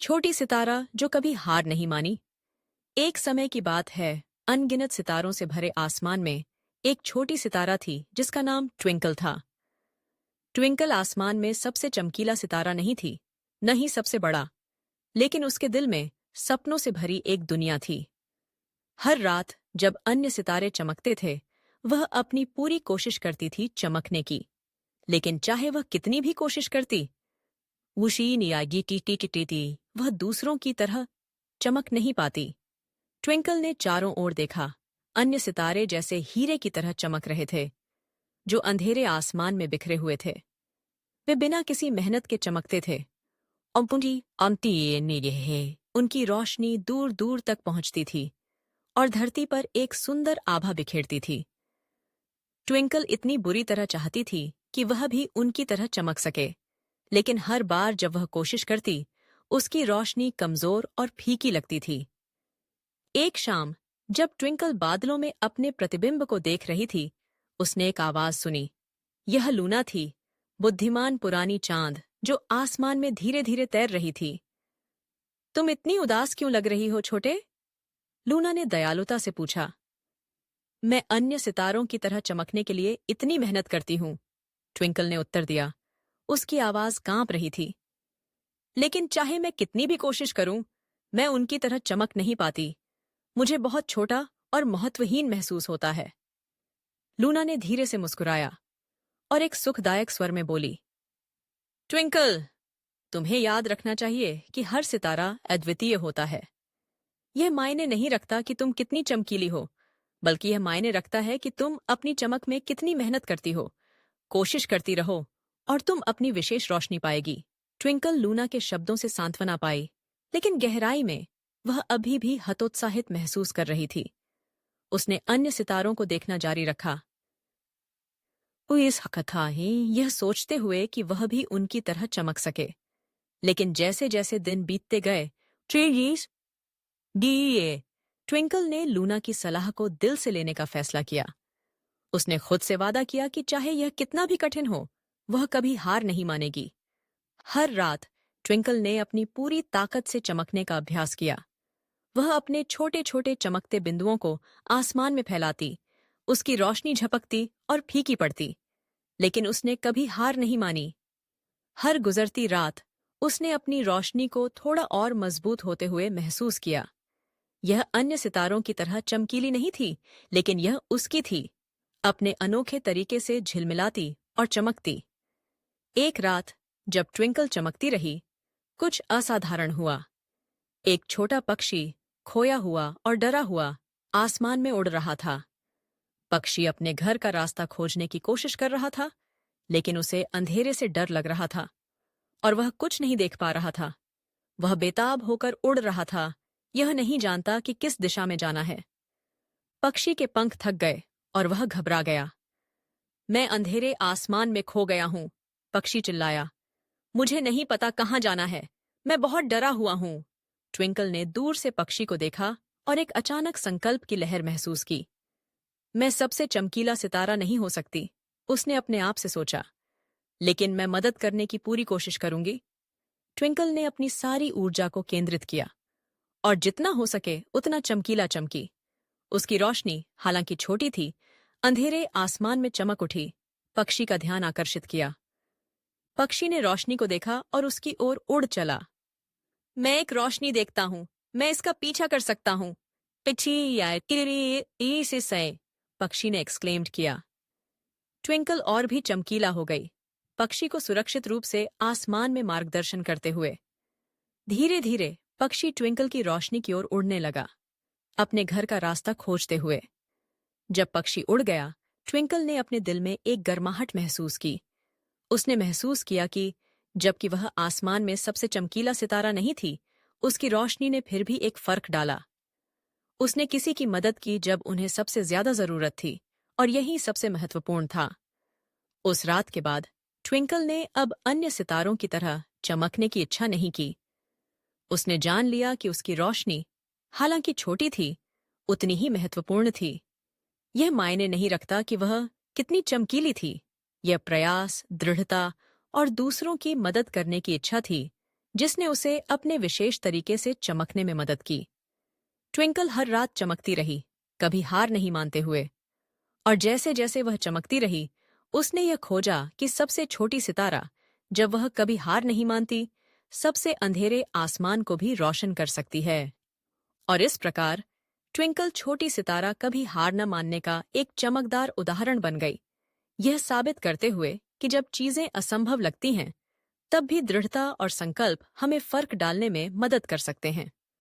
छोटी सितारा जो कभी हार नहीं मानी। एक समय की बात है, अनगिनत सितारों से भरे आसमान में एक छोटी सितारा थी जिसका नाम ट्विंकल था। ट्विंकल आसमान में सबसे चमकीला सितारा नहीं थी, न ही सबसे बड़ा, लेकिन उसके दिल में सपनों से भरी एक दुनिया थी। हर रात जब अन्य सितारे चमकते थे, वह अपनी पूरी कोशिश करती थी चमकने की, लेकिन चाहे वह कितनी भी कोशिश करती, वुशी नियागी टी टी टी टी टी, वह दूसरों की तरह चमक नहीं पाती। ट्विंकल ने चारों ओर देखा। अन्य सितारे जैसे हीरे की तरह चमक रहे थे, जो अंधेरे आसमान में बिखरे हुए थे। वे बिना किसी मेहनत के चमकते थे। उनकी रोशनी दूर दूर तक पहुंचती थी और धरती पर एक सुंदर आभा बिखेरती थी। ट्विंकल इतनी बुरी तरह चाहती थी कि वह भी उनकी तरह चमक सके, लेकिन हर बार जब वह कोशिश करती, उसकी रोशनी कमजोर और फीकी लगती थी। एक शाम जब ट्विंकल बादलों में अपने प्रतिबिंब को देख रही थी, उसने एक आवाज सुनी। यह लूना थी, बुद्धिमान पुरानी चांद जो आसमान में धीरे धीरे तैर रही थी। तुम इतनी उदास क्यों लग रही हो छोटे? लूना ने दयालुता से पूछा। मैं अन्य सितारों की तरह चमकने के लिए इतनी मेहनत करती हूँ, ट्विंकल ने उत्तर दिया। उसकी आवाज कांप रही थी। लेकिन चाहे मैं कितनी भी कोशिश करूं, मैं उनकी तरह चमक नहीं पाती। मुझे बहुत छोटा और महत्वहीन महसूस होता है। लूना ने धीरे से मुस्कुराया और एक सुखदायक स्वर में बोली, ट्विंकल, तुम्हें याद रखना चाहिए कि हर सितारा अद्वितीय होता है। यह मायने नहीं रखता कि तुम कितनी चमकीली हो, बल्कि यह मायने रखता है कि तुम अपनी चमक में कितनी मेहनत करती हो। कोशिश करती रहो और तुम अपनी विशेष रोशनी पाएगी। ट्विंकल लूना के शब्दों से सांत्वना पाई, लेकिन गहराई में वह अभी भी हतोत्साहित महसूस कर रही थी। उसने अन्य सितारों को देखना जारी रखा, इस कथा ही यह सोचते हुए कि वह भी उनकी तरह चमक सके। लेकिन जैसे जैसे दिन बीतते गए, ट्विंकल ने लूना की सलाह को दिल से लेने का फैसला किया। उसने खुद से वादा किया कि चाहे यह कितना भी कठिन हो, वह कभी हार नहीं मानेगी। हर रात ट्विंकल ने अपनी पूरी ताकत से चमकने का अभ्यास किया। वह अपने छोटे छोटे चमकते बिंदुओं को आसमान में फैलाती, उसकी रोशनी झपकती और फीकी पड़ती, लेकिन उसने कभी हार नहीं मानी। हर गुजरती रात उसने अपनी रोशनी को थोड़ा और मजबूत होते हुए महसूस किया। यह अन्य सितारों की तरह चमकीली नहीं थी, लेकिन यह उसकी थी, अपने अनोखे तरीके से झिलमिलाती और चमकती। एक रात जब ट्विंकल चमकती रही, कुछ असाधारण हुआ। एक छोटा पक्षी खोया हुआ और डरा हुआ आसमान में उड़ रहा था। पक्षी अपने घर का रास्ता खोजने की कोशिश कर रहा था, लेकिन उसे अंधेरे से डर लग रहा था और वह कुछ नहीं देख पा रहा था। वह बेताब होकर उड़ रहा था, यह नहीं जानता कि किस दिशा में जाना है। पक्षी के पंख थक गए और वह घबरा गया। मैं अंधेरे आसमान में खो गया हूं, पक्षी चिल्लाया। मुझे नहीं पता कहाँ जाना है, मैं बहुत डरा हुआ हूं। ट्विंकल ने दूर से पक्षी को देखा और एक अचानक संकल्प की लहर महसूस की। मैं सबसे चमकीला सितारा नहीं हो सकती, उसने अपने आप से सोचा, लेकिन मैं मदद करने की पूरी कोशिश करूंगी। ट्विंकल ने अपनी सारी ऊर्जा को केंद्रित किया और जितना हो सके उतना चमकीला चमकी। उसकी रोशनी, हालांकि छोटी थी, अंधेरे आसमान में चमक उठी, पक्षी का ध्यान आकर्षित किया। पक्षी ने रोशनी को देखा और उसकी ओर उड़ चला। मैं एक रोशनी देखता हूं, मैं इसका पीछा कर सकता हूं। पक्षी ने एक्सक्लेम्ड किया। ट्विंकल और भी चमकीला हो गई, पक्षी को सुरक्षित रूप से आसमान में मार्गदर्शन करते हुए। धीरे धीरे पक्षी ट्विंकल की रोशनी की ओर उड़ने लगा, अपने घर का रास्ता खोजते हुए। जब पक्षी उड़ गया, ट्विंकल ने अपने दिल में एक गर्माहट महसूस की। उसने महसूस किया कि जबकि वह आसमान में सबसे चमकीला सितारा नहीं थी, उसकी रोशनी ने फिर भी एक फर्क डाला। उसने किसी की मदद की जब उन्हें सबसे ज्यादा जरूरत थी, और यही सबसे महत्वपूर्ण था। उस रात के बाद ट्विंकल ने अब अन्य सितारों की तरह चमकने की इच्छा नहीं की। उसने जान लिया कि उसकी रोशनी, हालांकि छोटी थी, उतनी ही महत्वपूर्ण थी। यह मायने नहीं रखता कि वह कितनी चमकीली थी, यह प्रयास, दृढ़ता और दूसरों की मदद करने की इच्छा थी जिसने उसे अपने विशेष तरीके से चमकने में मदद की। ट्विंकल हर रात चमकती रही, कभी हार नहीं मानते हुए। और जैसे जैसे वह चमकती रही, उसने यह खोजा कि सबसे छोटी सितारा, जब वह कभी हार नहीं मानती, सबसे अंधेरे आसमान को भी रोशन कर सकती है। और इस प्रकार ट्विंकल छोटी सितारा कभी हार न मानने का एक चमकदार उदाहरण बन गई, यह साबित करते हुए कि जब चीजें असंभव लगती हैं, तब भी दृढ़ता और संकल्प हमें फर्क डालने में मदद कर सकते हैं।